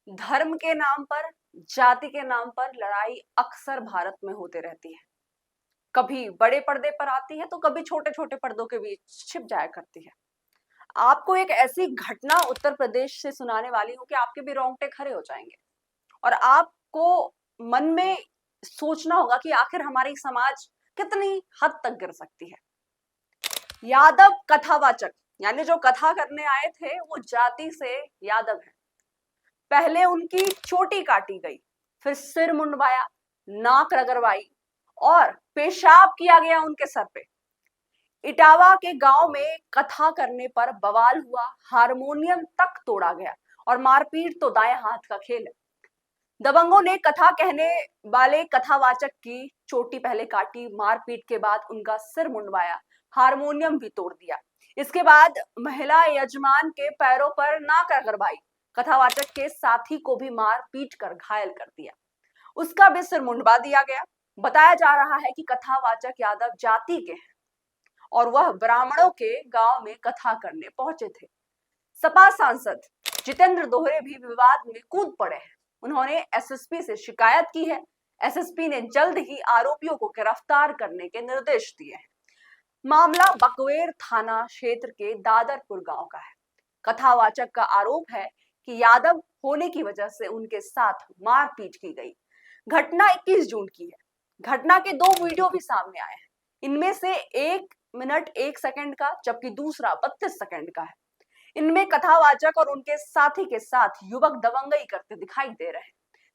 धर्म के नाम पर, जाति के नाम पर लड़ाई अक्सर भारत में होते रहती है। कभी बड़े पर्दे पर आती है तो कभी छोटे छोटे पर्दों के बीच छिप जाया करती है। आपको एक ऐसी घटना उत्तर प्रदेश से सुनाने वाली हूँ कि आपके भी रोंगटे खड़े हो जाएंगे और आपको मन में सोचना होगा कि आखिर हमारी समाज कितनी हद तक गिर सकती है। यादव कथावाचक यानी जो कथा करने आए थे वो जाति से यादव है। पहले उनकी चोटी काटी गई, फिर सिर मुंडवाया, नाक रगड़वाई और पेशाब किया गया उनके सर पे। इटावा के गांव में कथा करने पर बवाल हुआ, हारमोनियम तक तोड़ा गया और मारपीट तो दाएं हाथ का खेल है। दबंगों ने कथा कहने वाले कथावाचक की चोटी पहले काटी, मारपीट के बाद उनका सिर मुंडवाया, हारमोनियम भी तोड़ दिया। इसके बाद महिला यजमान के पैरों पर नाक रगड़वाई, कथावाचक के साथी को भी मार पीट कर घायल कर दिया, उसका भी सिर मुंडवा दिया गया। बताया जा रहा है कि कथावाचक यादव जाति के हैं और वह ब्राह्मणों के गांव में कथा करने पहुंचे थे। सपा सांसद जितेंद्र दोहरे भी विवाद में कूद पड़े हैं। उन्होंने एसएसपी से शिकायत की है। एसएसपी ने जल्द ही आरोपियों को गिरफ्तार करने के निर्देश दिए हैं। मामला बकवेर थाना क्षेत्र के दादरपुर गांव का है। कथावाचक का आरोप है कि यादव होने की वजह से उनके साथ मारपीट की गई। घटना 21 जून की है। घटना के 2 वीडियो भी सामने आए हैं। इनमें से 1 मिनट 1 सेकंड का जबकि दूसरा 32 सेकंड का है। इनमें कथावाचक और उनके साथी के साथ युवक दबंगई करते दिखाई दे रहे हैं।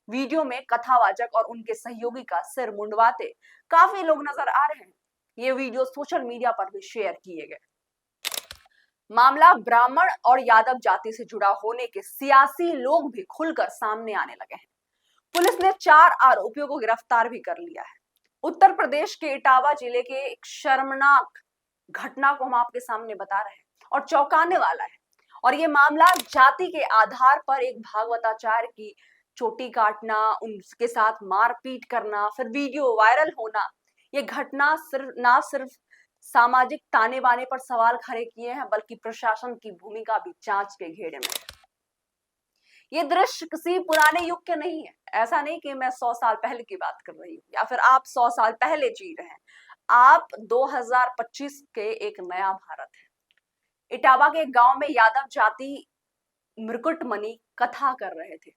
वीडियो में कथावाचक और उनके सहयोगी का सिर मुंडवाते काफी लोग नजर आ रहे हैं। ये वीडियो सोशल मीडिया पर भी शेयर किए गए। मामला ब्राह्मण और यादव जाति से जुड़ा होने के सियासी लोग भी खुलकर सामने आने लगे हैं। पुलिस ने 4 आरोपियों को गिरफ्तार भी कर लिया है। उत्तर प्रदेश के इटावा जिले के एक शर्मनाक घटना को हम आपके सामने बता रहे हैं और चौंकाने वाला है। और ये मामला जाति के आधार पर एक भागवताचार्य की चोटी काटना, उनके साथ मारपीट करना, फिर वीडियो वायरल होना, ये घटना सिर्फ सामाजिक ताने बाने पर सवाल खड़े किए हैं बल्कि प्रशासन की भूमिका भी जांच के घेरे में है। ये दृश्य किसी पुराने युग के नहीं है। ऐसा नहीं कि मैं 100 साल पहले की बात कर रही हूँ या फिर आप 100 साल पहले जी रहे हैं। आप 2025 के एक नया भारत है। इटावा के गांव में यादव जाति मृकुट मणि कथा कर रहे थे,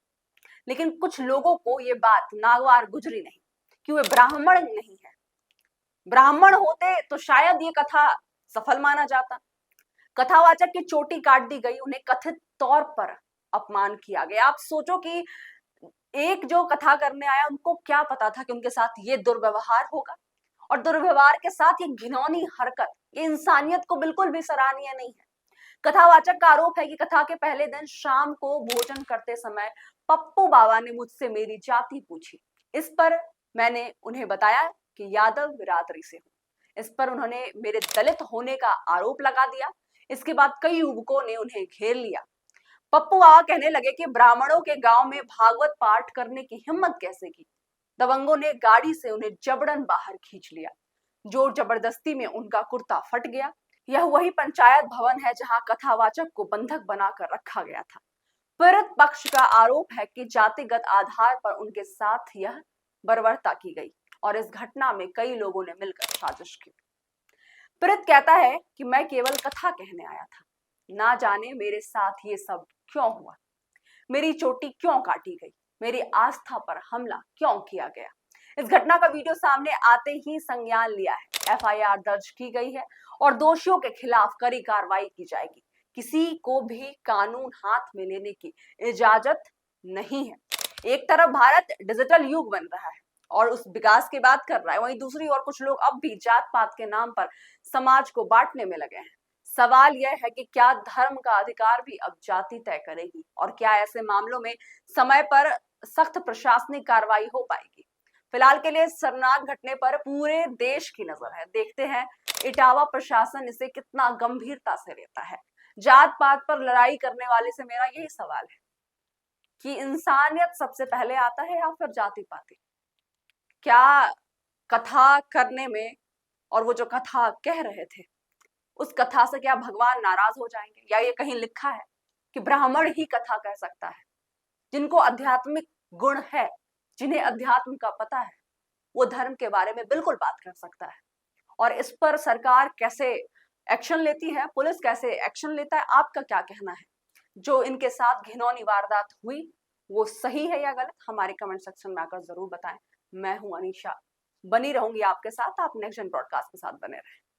लेकिन कुछ लोगों को ये बात नागवार गुजरी नहीं कि वे ब्राह्मण नहीं है। ब्राह्मण होते तो शायद ये कथा सफल माना जाता। कथावाचक की चोटी काट दी गई, उन्हें कथित तौर पर अपमान किया गया। आप सोचो कि एक जो कथा करने आया उनको क्या पता था कि उनके साथ ये दुर्व्यवहार होगा, और दुर्व्यवहार के साथ ये घिनौनी हरकत, ये इंसानियत को बिल्कुल भी सराहनीय नहीं है। कथावाचक का आरोप है कि कथा के पहले दिन शाम को भोजन करते समय पप्पू बाबा ने मुझसे मेरी जाति पूछी। इस पर मैंने उन्हें बताया कि यादव बिरादरी से हूं। इस पर उन्होंने मेरे दलित होने का आरोप लगा दिया। इसके बाद कई युवकों ने उन्हें घेर लिया। पप्पू बाबा कहने लगे कि ब्राह्मणों के गांव में भागवत पाठ करने की हिम्मत कैसे की। दबंगों ने गाड़ी से उन्हें जबरन बाहर खींच लिया। जोर जबरदस्ती में उनका कुर्ता फट गया। यह वही पंचायत भवन है जहां कथावाचक को बंधक बनाकर रखा गया था। पीड़ित पक्ष का आरोप है कि जातिगत आधार पर उनके साथ यह बर्बरता की गई और इस घटना में कई लोगों ने मिलकर साजिश की। पीड़ित कहता है कि मैं केवल कथा कहने आया था, ना जाने मेरे साथ ये सब क्यों हुआ, मेरी चोटी क्यों काटी गई, मेरी आस्था पर हमला क्यों किया गया। इस घटना का वीडियो सामने आते ही संज्ञान लिया है, एफआईआर दर्ज की गई है और दोषियों के खिलाफ कड़ी कार्रवाई की जाएगी। किसी को भी कानून हाथ में लेने की इजाजत नहीं है। एक तरफ भारत डिजिटल युग बन रहा है और उस विकास की बात कर रहा है, वहीं दूसरी ओर कुछ लोग अब भी जात पात के नाम पर समाज को बांटने में लगे हैं। सवाल यह है कि क्या धर्म का अधिकार भी अब जाति तय करेगी और क्या ऐसे मामलों में समय पर सख्त प्रशासनिक कार्रवाई हो पाएगी। फिलहाल के लिए शर्मनाक घटने पर पूरे देश की नजर है। देखते हैं इटावा प्रशासन इसे कितना गंभीरता से लेता है। जात पात पर लड़ाई करने वाले से मेरा यही सवाल है कि इंसानियत सबसे पहले आता है या फिर जाति पाति। क्या कथा करने में और वो जो कथा कह रहे थे उस कथा से क्या भगवान नाराज हो जाएंगे, या ये कहीं लिखा है कि ब्राह्मण ही कथा कह सकता है। जिनको आध्यात्मिक गुण है, जिन्हें अध्यात्म का पता है, वो धर्म के बारे में बिल्कुल बात कर सकता है। और इस पर सरकार कैसे एक्शन लेती है, पुलिस कैसे एक्शन लेता है, आपका क्या कहना है? जो इनके साथ घिनौनी वारदात हुई वो सही है या गलत, हमारे कमेंट सेक्शन में आकर जरूर बताएं। मैं हूं अनीशा, बनी रहूंगी आपके साथ। आप नेक्स्ट जन ब्रॉडकास्ट के साथ बने रहें।